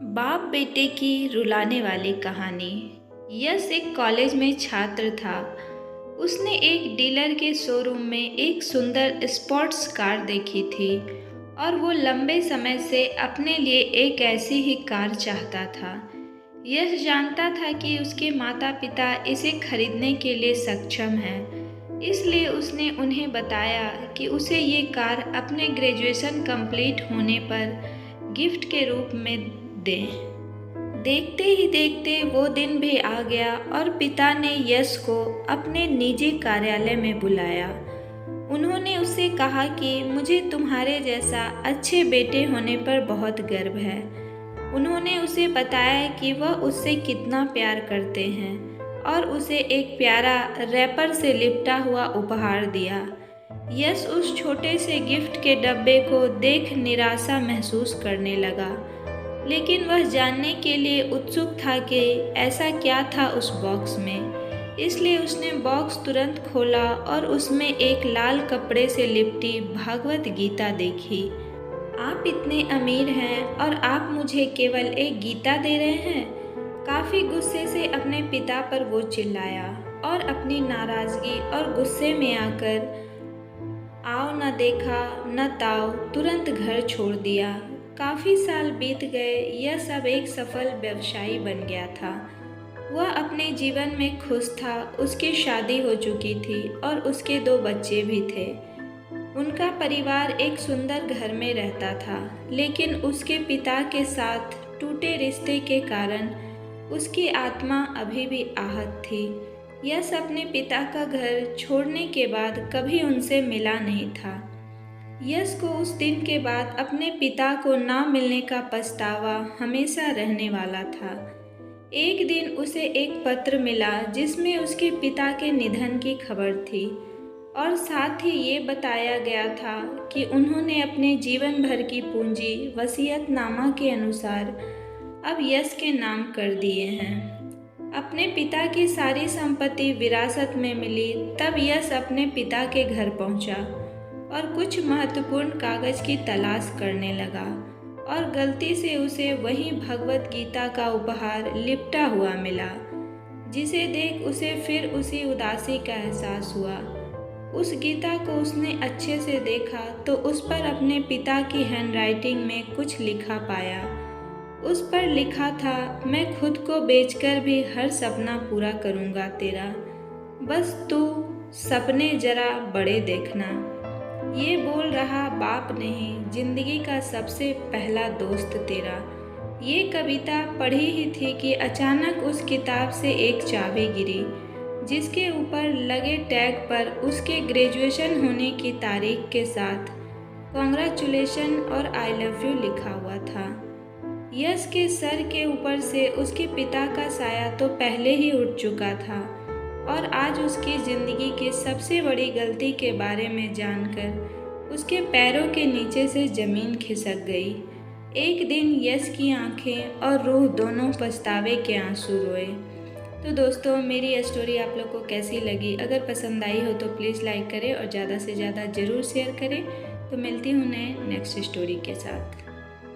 बाप बेटे की रुलाने वाली कहानी। यश एक कॉलेज में छात्र था। उसने एक डीलर के शोरूम में एक सुंदर स्पोर्ट्स कार देखी थी और वो लंबे समय से अपने लिए एक ऐसी ही कार चाहता था। यश जानता था कि उसके माता पिता इसे खरीदने के लिए सक्षम हैं, इसलिए उसने उन्हें बताया कि उसे ये कार अपने ग्रेजुएशन कंप्लीट होने पर गिफ्ट के रूप में दें। देखते ही देखते वो दिन भी आ गया और पिता ने यश को अपने निजी कार्यालय में बुलाया। उन्होंने उससे कहा कि मुझे तुम्हारे जैसा अच्छे बेटे होने पर बहुत गर्व है। उन्होंने उसे बताया कि वह उससे कितना प्यार करते हैं और उसे एक प्यारा रैपर से लिपटा हुआ उपहार दिया। यश उस छोटे से गिफ्ट के डब्बे को देख निराशा महसूस करने लगा, लेकिन वह जानने के लिए उत्सुक था कि ऐसा क्या था उस बॉक्स में। इसलिए उसने बॉक्स तुरंत खोला और उसमें एक लाल कपड़े से लिपटी भागवत गीता देखी। आप इतने अमीर हैं और आप मुझे केवल एक गीता दे रहे हैं? काफ़ी गुस्से से अपने पिता पर वो चिल्लाया और अपनी नाराज़गी और गुस्से में आकर आओ न देखा न ताव तुरंत घर छोड़ दिया। काफ़ी साल बीत गए। यह सब एक सफल व्यवसायी बन गया था। वह अपने जीवन में खुश था। उसकी शादी हो चुकी थी और उसके 2 बच्चे भी थे। उनका परिवार एक सुंदर घर में रहता था, लेकिन उसके पिता के साथ टूटे रिश्ते के कारण उसकी आत्मा अभी भी आहत थी। यश अपने पिता का घर छोड़ने के बाद कभी उनसे मिला नहीं था। यश को उस दिन के बाद अपने पिता को ना मिलने का पछतावा हमेशा रहने वाला था। एक दिन उसे एक पत्र मिला जिसमें उसके पिता के निधन की खबर थी और साथ ही ये बताया गया था कि उन्होंने अपने जीवन भर की पूंजी वसीयतनामा के अनुसार अब यश के नाम कर दिए हैं। अपने पिता की सारी संपत्ति विरासत में मिली तब यश अपने पिता के घर पहुंचा और कुछ महत्वपूर्ण कागज की तलाश करने लगा और गलती से उसे वही भगवत गीता का उपहार लिपटा हुआ मिला, जिसे देख उसे फिर उसी उदासी का एहसास हुआ। उस गीता को उसने अच्छे से देखा तो उस पर अपने पिता की हैंडराइटिंग में कुछ लिखा पाया। उस पर लिखा था, मैं खुद को बेचकर भी हर सपना पूरा करूँगा तेरा, बस तू सपने जरा बड़े देखना। ये बोल रहा बाप नहीं, जिंदगी का सबसे पहला दोस्त तेरा। ये कविता पढ़ी ही थी कि अचानक उस किताब से एक चाबी गिरी, जिसके ऊपर लगे टैग पर उसके ग्रेजुएशन होने की तारीख के साथ कॉन्ग्रेचुलेशन और आई लव यू लिखा हुआ था। यश के सर के ऊपर से उसके पिता का साया तो पहले ही उठ चुका था और आज उसकी ज़िंदगी की सबसे बड़ी गलती के बारे में जानकर उसके पैरों के नीचे से ज़मीन खिसक गई। एक दिन यश की आंखें और रूह दोनों पछतावे के आंसू रोए। तो दोस्तों, मेरी स्टोरी आप लोग को कैसी लगी? अगर पसंद आई हो तो प्लीज़ लाइक करें और ज़्यादा से ज़्यादा ज़रूर शेयर करें। तो मिलती हूँ नए नेक्स्ट स्टोरी के साथ।